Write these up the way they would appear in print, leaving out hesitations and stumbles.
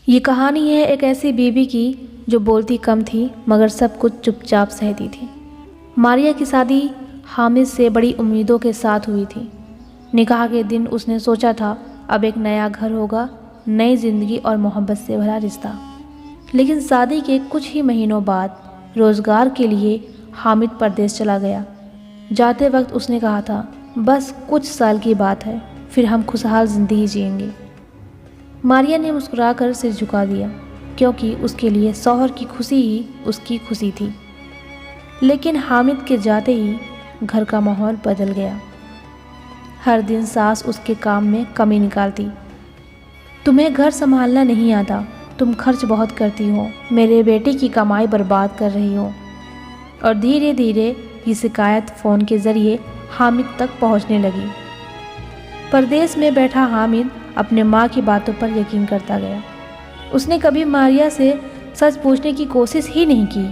یہ کہانی ہے ایک ایسی بیوی کی جو بولتی کم تھی مگر سب کچھ چپ چاپ سہتی تھی۔ ماریا کی شادی حامد سے بڑی امیدوں کے ساتھ ہوئی تھی۔ نکاح کے دن اس نے سوچا تھا اب ایک نیا گھر ہوگا، نئی زندگی اور محبت سے بھرا رشتہ۔ لیکن شادی کے کچھ ہی مہینوں بعد روزگار کے لیے حامد پردیس چلا گیا۔ جاتے وقت اس نے کہا تھا بس کچھ سال کی بات ہے، پھر ہم خوشحال زندگی جئیں گے۔ ماریا نے مسکرا کر سر جھکا دیا کیونکہ اس کے لیے شوہر کی خوشی ہی اس کی خوشی تھی۔ لیکن حامد کے جاتے ہی گھر کا ماحول بدل گیا۔ ہر دن ساس اس کے کام میں کمی نکالتی۔ تمہیں گھر سنبھالنا نہیں آتا، تم خرچ بہت کرتی ہو، میرے بیٹے کی کمائی برباد کر رہی ہو۔ اور دھیرے دھیرے یہ شکایت فون کے ذریعے حامد تک پہنچنے لگی۔ پردیس میں بیٹھا حامد اپنے ماں کی باتوں پر یقین کرتا گیا۔ اس نے کبھی ماریا سے سچ پوچھنے کی کوشش ہی نہیں کی۔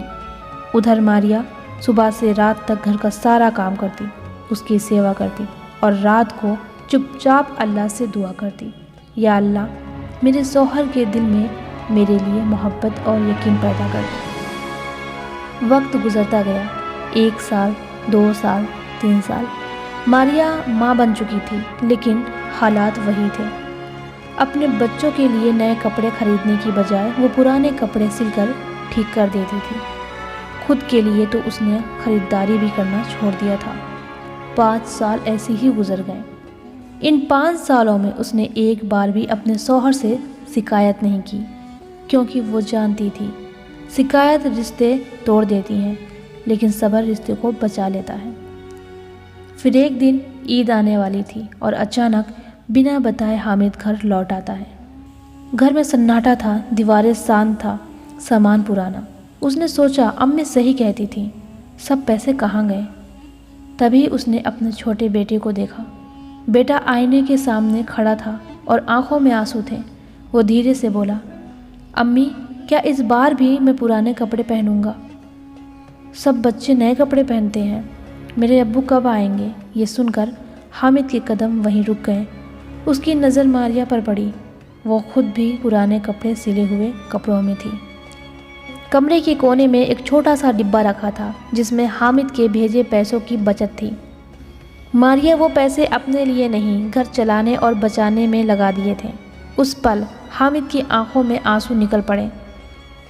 ادھر ماریا صبح سے رات تک گھر کا سارا کام کرتی، اس کی سیوا کرتی اور رات کو چپ چاپ اللہ سے دعا کرتی، یا اللہ میرے شوہر کے دل میں میرے لیے محبت اور یقین پیدا کر دے۔ وقت گزرتا گیا، 1 سال، 2 سال، 3 سال۔ ماریا ماں بن چکی تھی لیکن حالات وہی تھے۔ اپنے بچوں کے لیے نئے کپڑے خریدنے کی بجائے وہ پرانے کپڑے سل کر ٹھیک کر دیتی تھی۔ خود کے لیے تو اس نے خریداری بھی کرنا چھوڑ دیا تھا۔ 5 سال ایسے ہی گزر گئے۔ ان 5 سالوں میں اس نے ایک بار بھی اپنے شوہر سے شکایت نہیں کی، کیونکہ وہ جانتی تھی شکایت رشتے توڑ دیتی ہے لیکن صبر رشتے کو بچا لیتا ہے۔ پھر ایک دن عید آنے والی تھی اور اچانک بنا بتائے حامد گھر لوٹ آتا ہے۔ گھر میں سناٹا تھا، دیواریں شانت تھا، سامان پرانا۔ اس نے سوچا امی صحیح کہتی تھیں، سب پیسے کہاں گئے؟ تبھی اس نے اپنے چھوٹے بیٹے کو دیکھا۔ بیٹا آئینے کے سامنے کھڑا تھا اور آنکھوں میں آنسو تھے۔ وہ دھیرے سے بولا، امی کیا اس بار بھی میں پرانے کپڑے پہنوں گا؟ سب بچے نئے کپڑے پہنتے ہیں، میرے ابو کب آئیں گے؟ یہ سن کر حامد کے قدم وہیں رک گئے۔ اس کی نظر ماریا پر پڑی۔ وہ خود بھی پرانے کپڑے سلے ہوئے کپڑوں میں تھی۔ کمرے کے کونے میں ایک چھوٹا سا ڈبہ رکھا تھا جس میں حامد کے بھیجے پیسوں کی بچت تھی۔ ماریا وہ پیسے اپنے لیے نہیں، گھر چلانے اور بچانے میں لگا دیے تھے۔ اس پل حامد کی آنکھوں میں آنسو نکل پڑے۔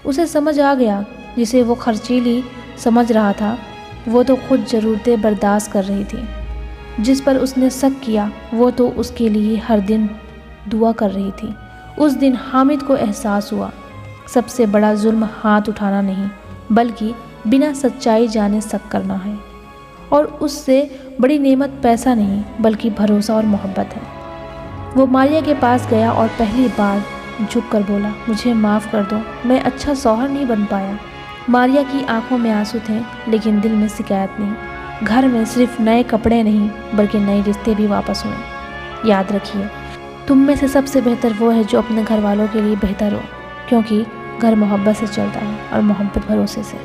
اسے سمجھ آ گیا جسے وہ خرچیلی سمجھ رہا تھا وہ تو خود ضرورتیں برداشت کر رہی تھی۔ جس پر اس نے شک کیا وہ تو اس کے لیے ہر دن دعا کر رہی تھی۔ اس دن حامد کو احساس ہوا سب سے بڑا ظلم ہاتھ اٹھانا نہیں بلکہ بنا سچائی جانے شک کرنا ہے، اور اس سے بڑی نعمت پیسہ نہیں بلکہ بھروسہ اور محبت ہے۔ وہ ماریا کے پاس گیا اور پہلی بار جھک کر بولا، مجھے معاف کر دو، میں اچھا شوہر نہیں بن پایا۔ ماریا کی آنکھوں میں آنسو تھے لیکن دل میں شکایت نہیں۔ گھر میں صرف نئے کپڑے نہیں بلکہ نئے رشتے بھی واپس ہوئے۔ یاد رکھیے، تم میں سے سب سے بہتر وہ ہے جو اپنے گھر والوں کے لیے بہتر ہو، کیونکہ گھر محبت سے چلتا ہے اور محبت بھروسے سے۔